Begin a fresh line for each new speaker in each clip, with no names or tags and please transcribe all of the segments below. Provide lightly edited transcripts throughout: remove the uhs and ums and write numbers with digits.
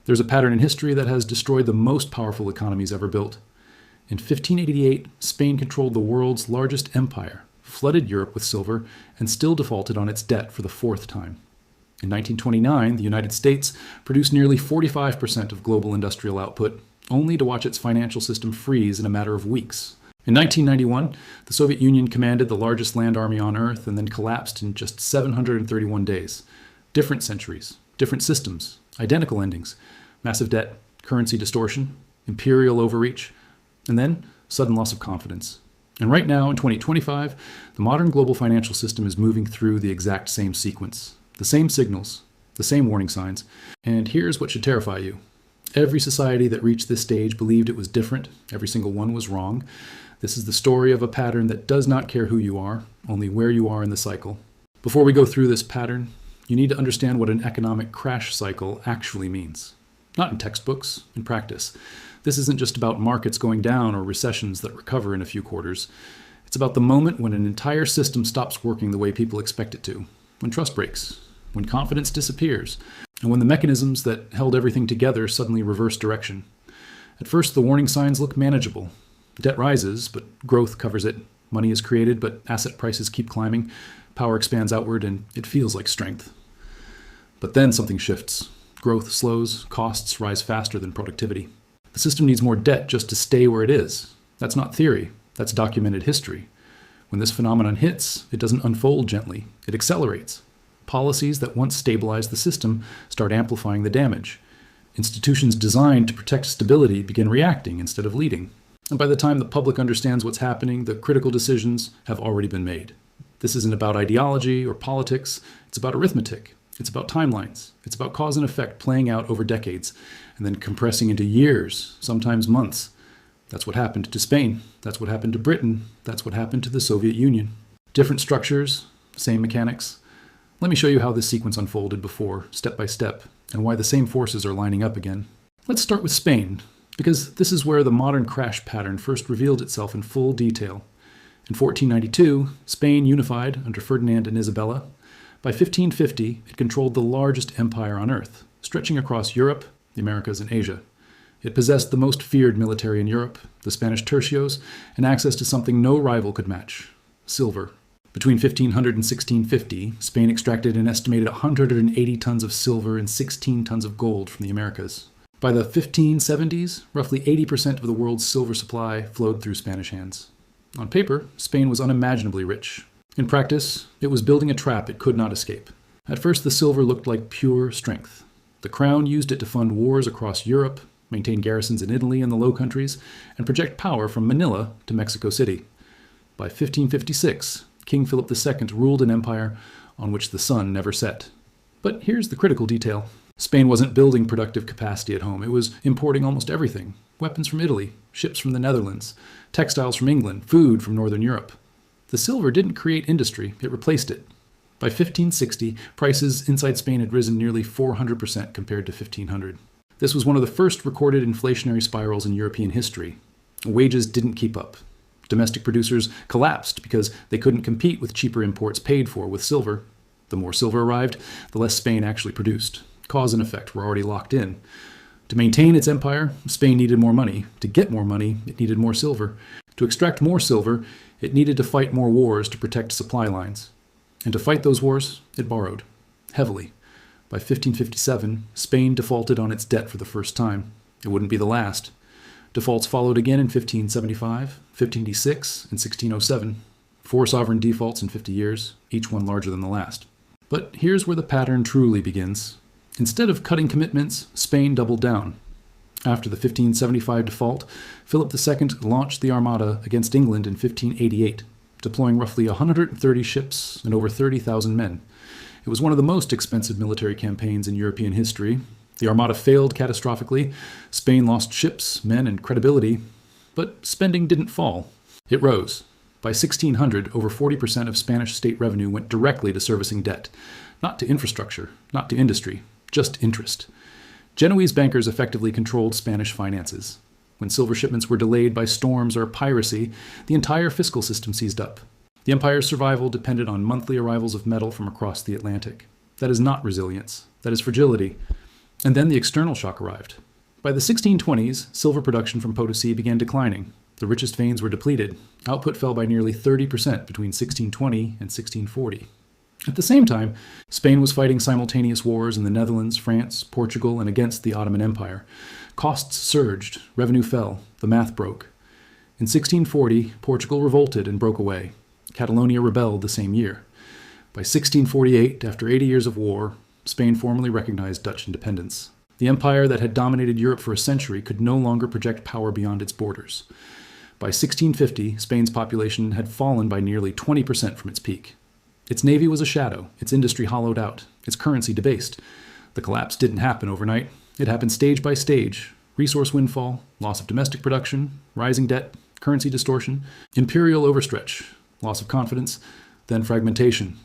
There's a pattern in history that has destroyed the most powerful economies ever built. In 1588, Spain controlled the world's largest empire, flooded Europe with silver, and still defaulted on its debt for the fourth time. In 1929, the United States produced nearly 45% of global industrial output, only to watch its financial system freeze in a matter of weeks. In 1991, the Soviet Union commanded the largest land army on Earth and then collapsed in just 731 days. Different centuries, different systems, identical endings, massive debt, currency distortion, imperial overreach, and then sudden loss of confidence. And right now, in 2025, the modern global financial system is moving through the exact same sequence, the same signals, the same warning signs. And here's what should terrify you. Every society that reached this stage believed it was different. Every single one was wrong. This is the story of a pattern that does not care who you are, only where you are in the cycle. Before we go through this pattern, you need to understand what an economic crash cycle actually means. Not in textbooks, in practice. This isn't just about markets going down or recessions that recover in a few quarters. It's about the moment when an entire system stops working the way people expect it to, when trust breaks, when confidence disappears, and when the mechanisms that held everything together suddenly reverse direction. At first, the warning signs look manageable. Debt rises, but growth covers it. Money is created, but asset prices keep climbing. Power expands outward, and it feels like strength. But then something shifts. Growth slows, costs rise faster than productivity. The system needs more debt just to stay where it is. That's not theory. That's documented history. When this phenomenon hits, it doesn't unfold gently. It accelerates. Policies that once stabilized the system start amplifying the damage. Institutions designed to protect stability begin reacting instead of leading. And by the time the public understands what's happening, the critical decisions have already been made. This isn't about ideology or politics. It's about arithmetic. It's about timelines. It's about cause and effect playing out over decades and then compressing into years, sometimes months. That's what happened to Spain. That's what happened to Britain. That's what happened to the Soviet Union. Different structures, same mechanics. Let me show you how this sequence unfolded before, step by step, and why the same forces are lining up again. Let's start with Spain, because this is where the modern crash pattern first revealed itself in full detail. In 1492, Spain unified under Ferdinand and Isabella. By 1550, it controlled the largest empire on Earth, stretching across Europe, the Americas, and Asia. It possessed the most feared military in Europe, the Spanish tercios, and access to something no rival could match: silver. Between 1500 and 1650, Spain extracted an estimated 180 tons of silver and 16 tons of gold from the Americas. By the 1570s, roughly 80% of the world's silver supply flowed through Spanish hands. On paper, Spain was unimaginably rich. In practice, it was building a trap it could not escape. At first, the silver looked like pure strength. The crown used it to fund wars across Europe, maintain garrisons in Italy and the Low Countries, and project power from Manila to Mexico City. By 1556, King Philip II ruled an empire on which the sun never set. But here's the critical detail. Spain wasn't building productive capacity at home. It was importing almost everything. Weapons from Italy, ships from the Netherlands, textiles from England, food from Northern Europe. The silver didn't create industry, it replaced it. By 1560, prices inside Spain had risen nearly 400% compared to 1500. This was one of the first recorded inflationary spirals in European history. Wages didn't keep up. Domestic producers collapsed because they couldn't compete with cheaper imports paid for with silver. The more silver arrived, the less Spain actually produced. Cause and effect were already locked in. To maintain its empire, Spain needed more money. To get more money, it needed more silver. To extract more silver, it needed to fight more wars to protect supply lines. And to fight those wars, it borrowed. Heavily. By 1557, Spain defaulted on its debt for the first time. It wouldn't be the last. Defaults followed again in 1575, 1586, and 1607. 4 sovereign defaults in 50 years, each one larger than the last. But here's where the pattern truly begins. Instead of cutting commitments, Spain doubled down. After the 1575 default, Philip II launched the Armada against England in 1588, deploying roughly 130 ships and over 30,000 men. It was one of the most expensive military campaigns in European history. The Armada failed catastrophically. Spain lost ships, men, and credibility. But spending didn't fall. It rose. By 1600, over 40% of Spanish state revenue went directly to servicing debt. Not to infrastructure, not to industry, just interest. Genoese bankers effectively controlled Spanish finances. When silver shipments were delayed by storms or piracy, the entire fiscal system seized up. The empire's survival depended on monthly arrivals of metal from across the Atlantic. That is not resilience. That is fragility. And then the external shock arrived. By the 1620s, silver production from Potosi began declining. The richest veins were depleted. Output fell by nearly 30% between 1620 and 1640. At the same time, Spain was fighting simultaneous wars in the Netherlands, France, Portugal, and against the Ottoman Empire. Costs surged, revenue fell, the math broke. In 1640, Portugal revolted and broke away. Catalonia rebelled the same year. By 1648, after 80 years of war, Spain formally recognized Dutch independence. The empire that had dominated Europe for a century could no longer project power beyond its borders. By 1650, Spain's population had fallen by nearly 20% from its peak. Its navy was a shadow, its industry hollowed out, its currency debased. The collapse didn't happen overnight. It happened stage by stage. Resource windfall, loss of domestic production, rising debt, currency distortion, imperial overstretch, loss of confidence, then fragmentation.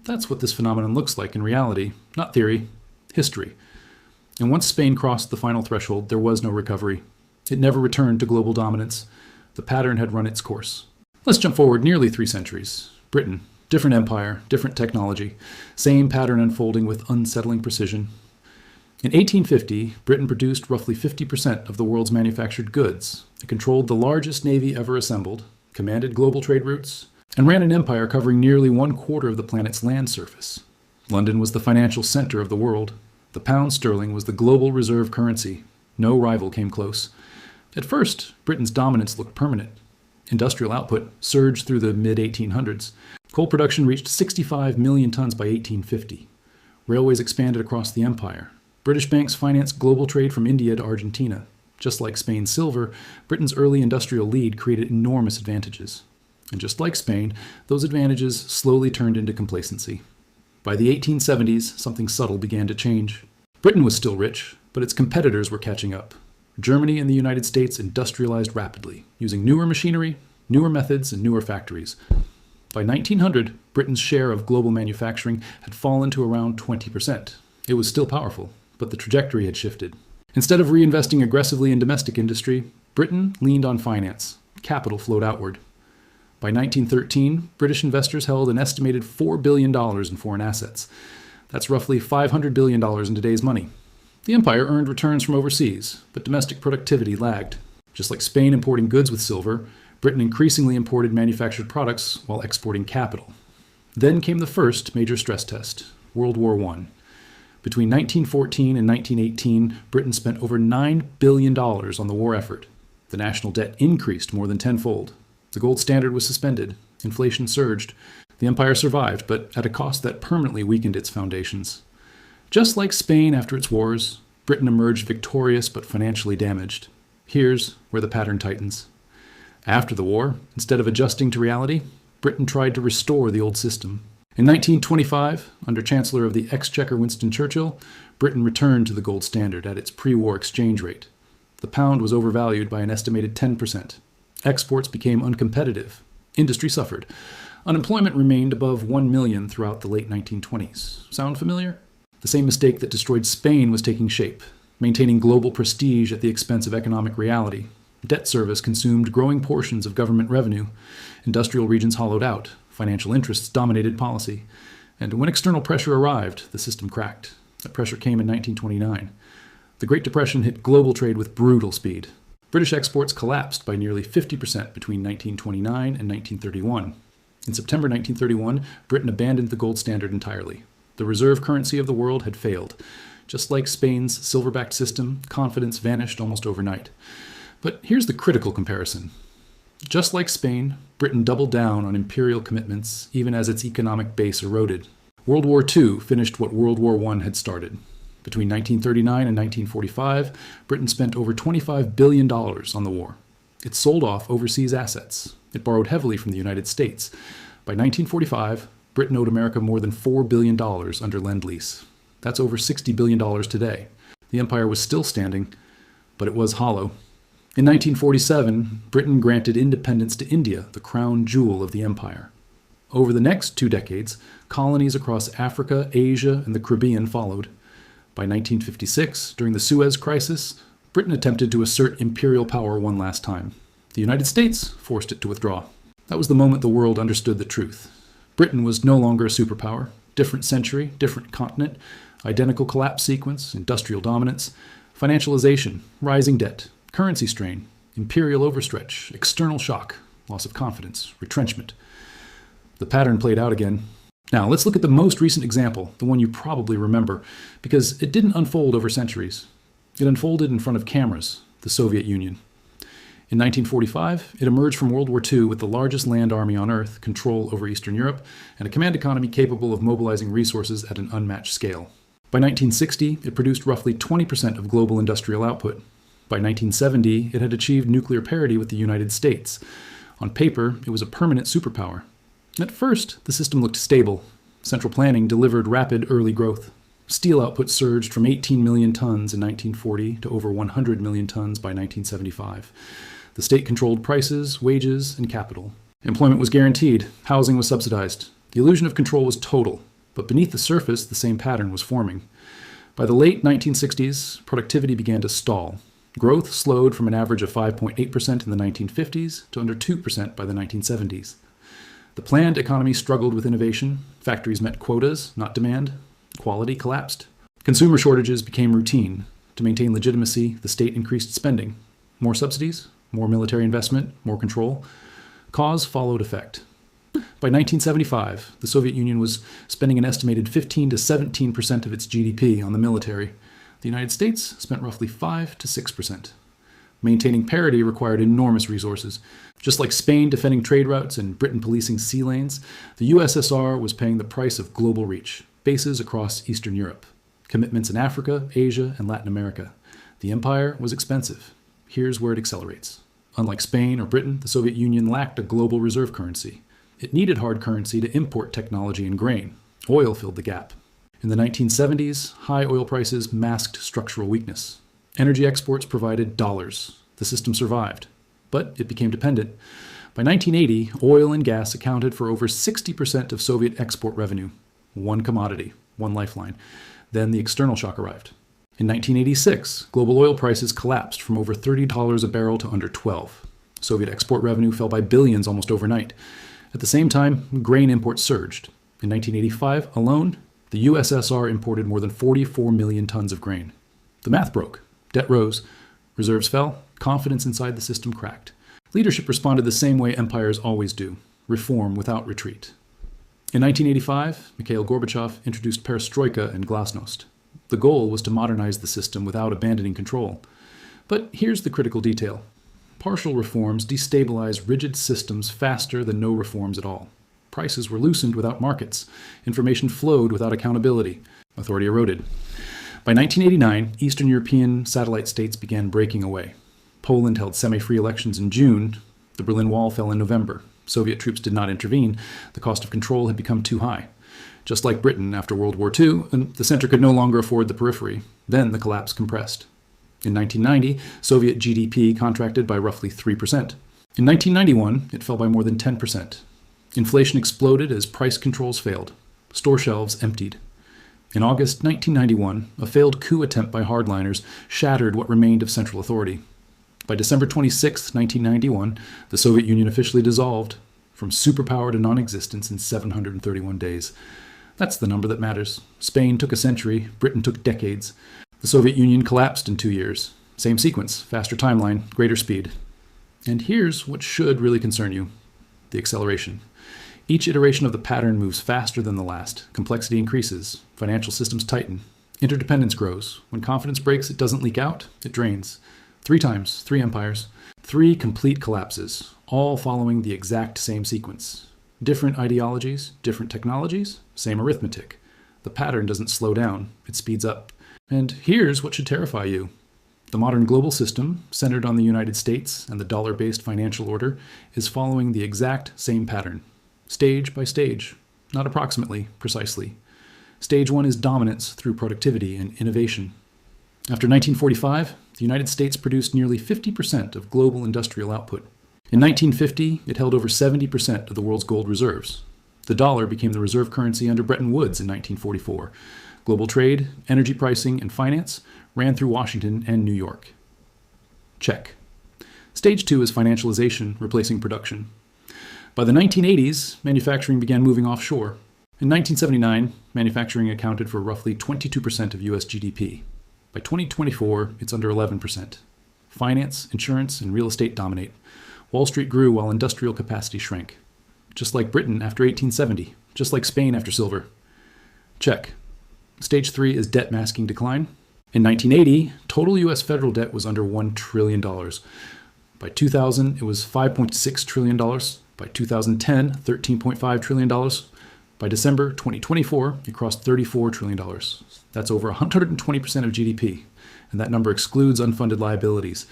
That's what this phenomenon looks like in reality, not theory, history. And once Spain crossed the final threshold, there was no recovery. It never returned to global dominance. The pattern had run its course. Let's jump forward nearly 3 centuries. Britain. Different empire, different technology, same pattern unfolding with unsettling precision. In 1850, Britain produced roughly 50% of the world's manufactured goods. It controlled the largest navy ever assembled, commanded global trade routes, and ran an empire covering nearly 1/4 of the planet's land surface. London was the financial center of the world. The pound sterling was the global reserve currency. No rival came close. At first, Britain's dominance looked permanent. Industrial output surged through the mid-1800s. Coal production reached 65 million tons by 1850. Railways expanded across the empire. British banks financed global trade from India to Argentina. Just like Spain's silver, Britain's early industrial lead created enormous advantages. And just like Spain, those advantages slowly turned into complacency. By the 1870s, something subtle began to change. Britain was still rich, but its competitors were catching up. Germany and the United States industrialized rapidly, using newer machinery, newer methods, and newer factories. By 1900, Britain's share of global manufacturing had fallen to around 20%. It was still powerful, but the trajectory had shifted. Instead of reinvesting aggressively in domestic industry, Britain leaned on finance. Capital flowed outward. By 1913, British investors held an estimated $4 billion in foreign assets. That's roughly $500 billion in today's money. The empire earned returns from overseas, but domestic productivity lagged. Just like Spain importing goods with silver, Britain increasingly imported manufactured products while exporting capital. Then came the first major stress test, World War I. Between 1914 and 1918, Britain spent over $9 billion on the war effort. The national debt increased more than tenfold. The gold standard was suspended. Inflation surged. The empire survived, but at a cost that permanently weakened its foundations. Just like Spain after its wars, Britain emerged victorious but financially damaged. Here's where the pattern tightens. After the war, instead of adjusting to reality, Britain tried to restore the old system. In 1925, under Chancellor of the Exchequer Winston Churchill, Britain returned to the gold standard at its pre-war exchange rate. The pound was overvalued by an estimated 10%. Exports became uncompetitive. Industry suffered. Unemployment remained above 1 million throughout the late 1920s. Sound familiar? The same mistake that destroyed Spain was taking shape, maintaining global prestige at the expense of economic reality. Debt service consumed growing portions of government revenue. Industrial regions hollowed out. Financial interests dominated policy. And when external pressure arrived, the system cracked. That pressure came in 1929. The Great Depression hit global trade with brutal speed. British exports collapsed by nearly 50% between 1929 and 1931. In September 1931, Britain abandoned the gold standard entirely. The reserve currency of the world had failed. Just like Spain's silver-backed system, confidence vanished almost overnight. But here's the critical comparison. Just like Spain, Britain doubled down on imperial commitments even as its economic base eroded. World War II finished what World War I had started. Between 1939 and 1945, Britain spent over $25 billion on the war. It sold off overseas assets. It borrowed heavily from the United States. By 1945, Britain owed America more than $4 billion under Lend-Lease. That's over $60 billion today. The empire was still standing, but it was hollow. In 1947, Britain granted independence to India, the crown jewel of the empire. Over the next 2 decades, colonies across Africa, Asia, and the Caribbean followed. By 1956, during the Suez Crisis, Britain attempted to assert imperial power one last time. The United States forced it to withdraw. That was the moment the world understood the truth. Britain was no longer a superpower. Different century, different continent. Identical collapse sequence, industrial dominance, financialization, rising debt, currency strain, imperial overstretch, external shock, loss of confidence, retrenchment. The pattern played out again. Now, let's look at the most recent example, the one you probably remember, because it didn't unfold over centuries. It unfolded in front of cameras, the Soviet Union. In 1945, it emerged from World War II with the largest land army on Earth, control over Eastern Europe, and a command economy capable of mobilizing resources at an unmatched scale. By 1960, it produced roughly 20% of global industrial output. By 1970, it had achieved nuclear parity with the United States. On paper, it was a permanent superpower. At first, the system looked stable. Central planning delivered rapid early growth. Steel output surged from 18 million tons in 1940 to over 100 million tons by 1975. The state controlled prices, wages, and capital. Employment was guaranteed. Housing was subsidized. The illusion of control was total, but beneath the surface, the same pattern was forming. By the late 1960s, productivity began to stall. Growth slowed from an average of 5.8% in the 1950s to under 2% by the 1970s. The planned economy struggled with innovation. Factories met quotas, not demand. Quality collapsed. Consumer shortages became routine. To maintain legitimacy, the state increased spending. More subsidies, more military investment, more control. Cause followed effect. By 1975, the Soviet Union was spending an estimated 15 to 17% of its GDP on the military. The United States spent roughly 5 to 6%. Maintaining parity required enormous resources. Just like Spain defending trade routes and Britain policing sea lanes, the USSR was paying the price of global reach, bases across Eastern Europe, commitments in Africa, Asia, and Latin America. The empire was expensive. Here's where it accelerates. Unlike Spain or Britain, the Soviet Union lacked a global reserve currency. It needed hard currency to import technology and grain. Oil filled the gap. In the 1970s, high oil prices masked structural weakness. Energy exports provided dollars. The system survived, but it became dependent. By 1980, oil and gas accounted for over 60% of Soviet export revenue. One commodity, one lifeline. Then the external shock arrived. In 1986, global oil prices collapsed from over $30 a barrel to under $12. Soviet export revenue fell by billions almost overnight. At the same time, grain imports surged. In 1985 alone, the USSR imported more than 44 million tons of grain. The math broke. Debt rose. Reserves fell. Confidence inside the system cracked. Leadership responded the same way empires always do: reform without retreat. In 1985, Mikhail Gorbachev introduced perestroika and glasnost. The goal was to modernize the system without abandoning control. But here's the critical detail. Partial reforms destabilize rigid systems faster than no reforms at all. Prices were loosened without markets. Information flowed without accountability. Authority eroded. By 1989, Eastern European satellite states began breaking away. Poland held semi-free elections in June. The Berlin Wall fell in November. Soviet troops did not intervene. The cost of control had become too high. Just like Britain after World War II, the center could no longer afford the periphery. Then the collapse compressed. In 1990, Soviet GDP contracted by roughly 3%. In 1991, it fell by more than 10%. Inflation exploded as price controls failed. Store shelves emptied. In August 1991, a failed coup attempt by hardliners shattered what remained of central authority. By December 26, 1991, the Soviet Union officially dissolved, from superpower to non-existence in 731 days. That's the number that matters. Spain took a century, Britain took decades. The Soviet Union collapsed in 2 years. Same sequence, faster timeline, greater speed. And here's what should really concern you: the acceleration. Each iteration of the pattern moves faster than the last. Complexity increases. Financial systems tighten. Interdependence grows. When confidence breaks, it doesn't leak out, it drains. 3 times, 3 empires, 3 complete collapses, all following the exact same sequence. Different ideologies, different technologies, same arithmetic. The pattern doesn't slow down, it speeds up. And here's what should terrify you. The modern global system, centered on the United States and the dollar-based financial order, is following the exact same pattern. Stage by stage, not approximately, precisely. Stage 1 is dominance through productivity and innovation. After 1945, the United States produced nearly 50% of global industrial output. In 1950, it held over 70% of the world's gold reserves. The dollar became the reserve currency under Bretton Woods in 1944. Global trade, energy pricing, and finance ran through Washington and New York. Check. Stage 2 is financialization, replacing production. By the 1980s, manufacturing began moving offshore. In 1979, manufacturing accounted for roughly 22% of US GDP. By 2024, it's under 11%. Finance, insurance, and real estate dominate. Wall Street grew while industrial capacity shrank. Just like Britain after 1870. Just like Spain after silver. Check. Stage 3 is debt masking decline. In 1980, total US federal debt was under $1 trillion. By 2000, it was $5.6 trillion. By 2010, $13.5 trillion. By December 2024, it crossed $34 trillion. That's over 120% of GDP, and that number excludes unfunded liabilities.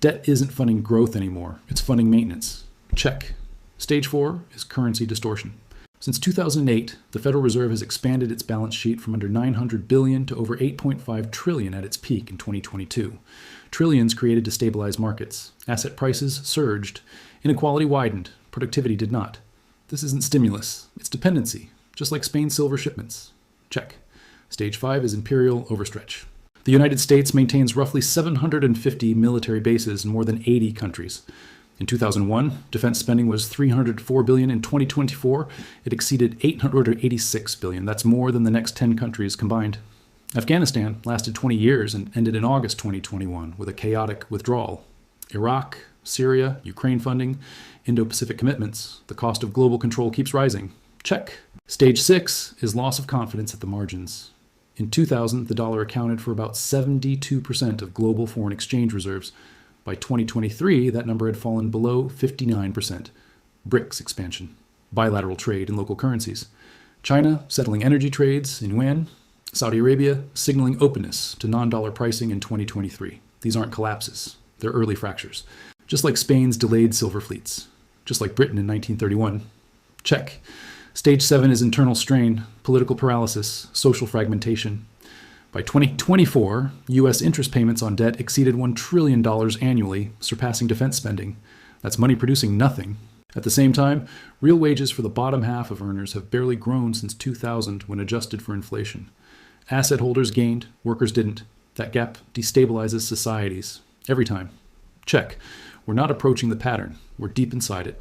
Debt isn't funding growth anymore, it's funding maintenance. Check. Stage 4 is currency distortion. Since 2008, the Federal Reserve has expanded its balance sheet from under $900 billion to over $8.5 trillion at its peak in 2022. Trillions created to stabilize markets. Asset prices surged. Inequality widened. Productivity did not. This isn't stimulus, it's dependency, just like Spain's silver shipments. Check. Stage 5 is imperial overstretch. The United States maintains roughly 750 military bases in more than 80 countries. In 2001, defense spending was $304 billion. In 2024, it exceeded $886 billion. That's more than the next 10 countries combined. Afghanistan lasted 20 years and ended in August 2021 with a chaotic withdrawal. Iraq, Syria, Ukraine funding, Indo-Pacific commitments. The cost of global control keeps rising. Check. Stage 6 is loss of confidence at the margins. In 2000, the dollar accounted for about 72% of global foreign exchange reserves. By 2023, that number had fallen below 59%. BRICS expansion. Bilateral trade in local currencies. China settling energy trades in yuan. Saudi Arabia signaling openness to non-dollar pricing in 2023. These aren't collapses. They're early fractures. Just like Spain's delayed silver fleets. Just like Britain in 1931. Check. Stage 7 is internal strain, political paralysis, social fragmentation. By 2024, U.S. interest payments on debt exceeded $1 trillion annually, surpassing defense spending. That's money producing nothing. At the same time, real wages for the bottom half of earners have barely grown since 2000 when adjusted for inflation. Asset holders gained, workers didn't. That gap destabilizes societies. Every time. Check. We're not approaching the pattern. We're deep inside it.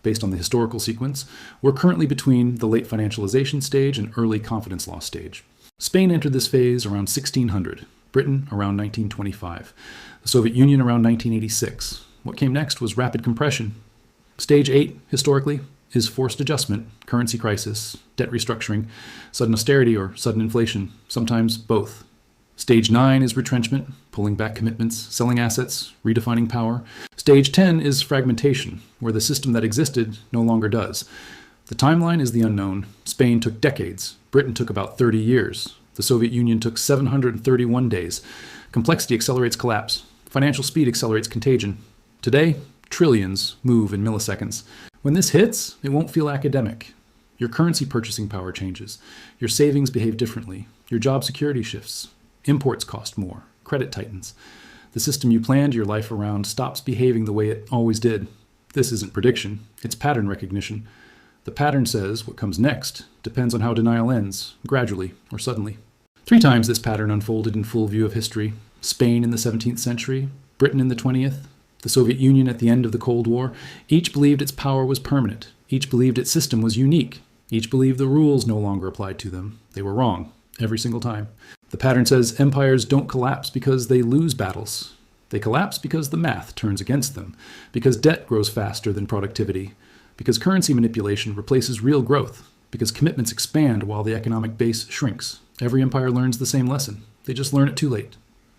Based on the historical sequence, we're currently between the late financialization stage and early confidence loss stage. Spain entered this phase around 1600, Britain around 1925, the Soviet Union around 1986. What came next was rapid compression. Stage 8, historically, is forced adjustment, currency crisis, debt restructuring, sudden austerity or sudden inflation, sometimes both. Stage 9 is retrenchment, pulling back commitments, selling assets, redefining power. Stage 10 is fragmentation, where the system that existed no longer does. The timeline is the unknown. Spain took decades. Britain took about 30 years. The Soviet Union took 731 days. Complexity accelerates collapse. Financial speed accelerates contagion. Today, trillions move in milliseconds. When this hits, it won't feel academic. Your currency purchasing power changes. Your savings behave differently. Your job security shifts. Imports cost more. Credit tightens. The system you planned your life around stops behaving the way it always did. This isn't prediction. It's pattern recognition. The pattern says what comes next depends on how denial ends, gradually or suddenly. 3 times this pattern unfolded in full view of history. Spain in the 17th century, Britain in the 20th, the Soviet Union at the end of the Cold War. Each believed its power was permanent. Each believed its system was unique. Each believed the rules no longer applied to them. They were wrong, every single time. The pattern says empires don't collapse because they lose battles. They collapse because the math turns against them, because debt grows faster than productivity, because currency manipulation replaces real growth, because commitments expand while the economic base shrinks. Every empire learns the same lesson. They just learn it too late.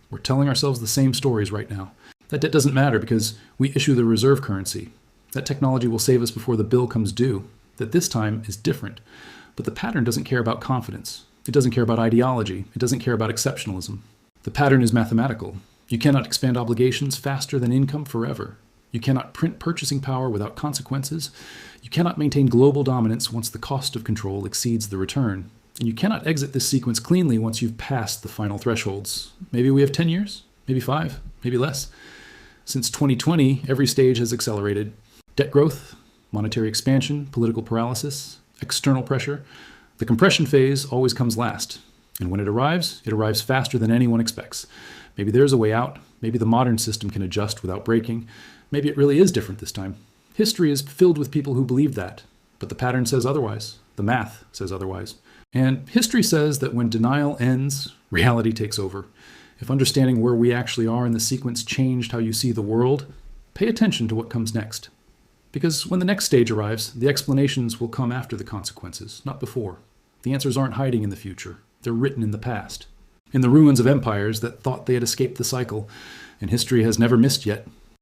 We're telling ourselves the same stories right now. That debt doesn't matter because we issue the reserve currency. That technology will save us before the bill comes due. That this time is different. But the pattern doesn't care about confidence. It doesn't care about ideology. It doesn't care about exceptionalism. The pattern is mathematical. You cannot expand obligations faster than income forever. You cannot print purchasing power without consequences. You cannot maintain global dominance once the cost of control exceeds the return. And you cannot exit this sequence cleanly once you've passed the final thresholds. Maybe we have 10 years, maybe 5, maybe less. Since 2020, every stage has accelerated. Debt growth, monetary expansion, political paralysis, external pressure. The compression phase always comes last. And when it arrives faster than anyone expects. Maybe there's a way out. Maybe the modern system can adjust without breaking. Maybe it really is different this time. History is filled with people who believe that. But the pattern says otherwise. The The math says otherwise. And history says that when denial ends, reality takes over. If understanding where we actually are in the sequence changed how you see the world, pay attention to what comes next. Because when the next stage arrives, the explanations will come after the consequences, not before. The answers aren't hiding in the future. They're written in the past. In the ruins of empires that thought they had escaped the cycle, and history has never missed yet,